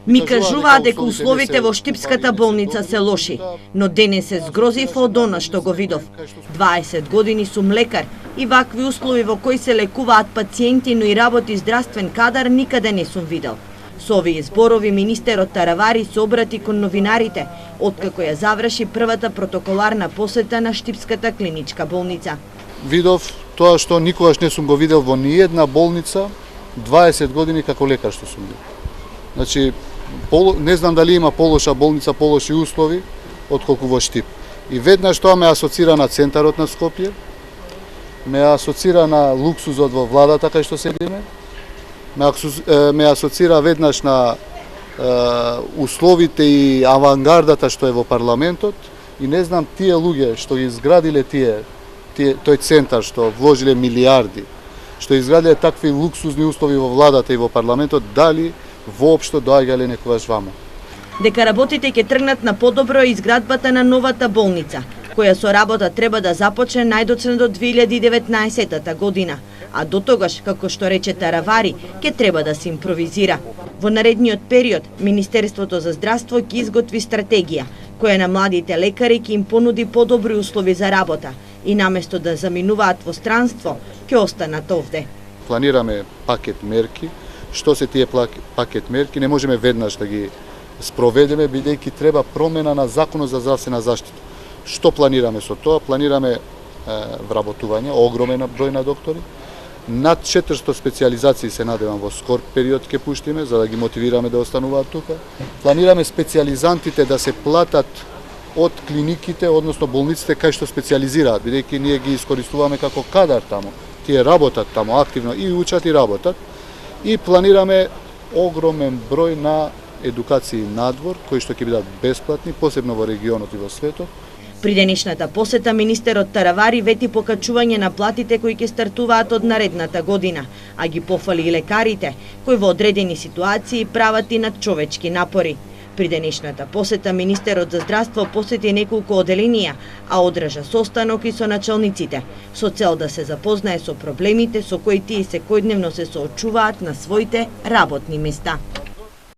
Ми кажуваат дека условите во Штипската болница се лоши, но денес се згрозив од она што го видов. 20 години сум лекар и вакви услови во кои се лекуваат пациенти, но и работи здравствен кадар никаде не сум видел. Со овие зборови министерот Таравари се обрати кон новинарите, откако ја заврши првата протоколарна посета на Штипската клиничка болница. Видов тоа што никогаш не сум го видел во ниедна болница 20 години како лекар што сум бил. Значи, не знам дали има полоша болница, полоши услови отколку во Штип. И веднаш тоа ме асоцира на центарот на Скопје, ме асоцира на луксузот во владата кај што седиме, ме асоцира веднаш на условите и авангардата што е во парламентот и не знам тие луѓе што ги изградиле тој центар што вложиле милиарди, што изградиле такви луксузни услови во владата и во парламентот, дали воопшто доаѓале некогаш вамо. Дека работите ќе тргнат на подобро изградбата на новата болница, која со работа треба да започне најдоцна до 2019 година, а до тогаш, како што рече Таравари, ќе треба да се импровизира. Во наредниот период, Министерството за здравство ќе изготви стратегија, која на младите лекари ќе им понуди подобри услови за работа и наместо да заминуваат во странство, ќе останат овде. Планираме пакет мерки. Што се тие пакет мерки, не можеме веднаш да ги спроведеме, бидејќи треба промена на Законот за здравствена заштита. Што планираме со тоа? Планираме вработување, огромен број на доктори, над 400 специализации се надевам во скор период ќе пуштиме, за да ги мотивираме да остануваат тука. Планираме специализантите да се платат од клиниките, односно болниците кај што специализираат, бидејќи ние ги искористуваме како кадар таму. Тие работат таму активно и учат и работат. И планираме огромен број на едукации надвор, кои што ќе бидат бесплатни, посебно во регионот и во светот. При денешната посета, министерот Таравари вети покачување на платите кои ќе стартуваат од наредната година, а ги пофали и лекарите, кои во одредени ситуации прават и надчовечки напори. При денешната посета, министерот за здравство посети неколку оделенија, а одржа состанок и со началниците, со цел да се запознае со проблемите со кои тие секојдневно се соочуваат на своите работни места.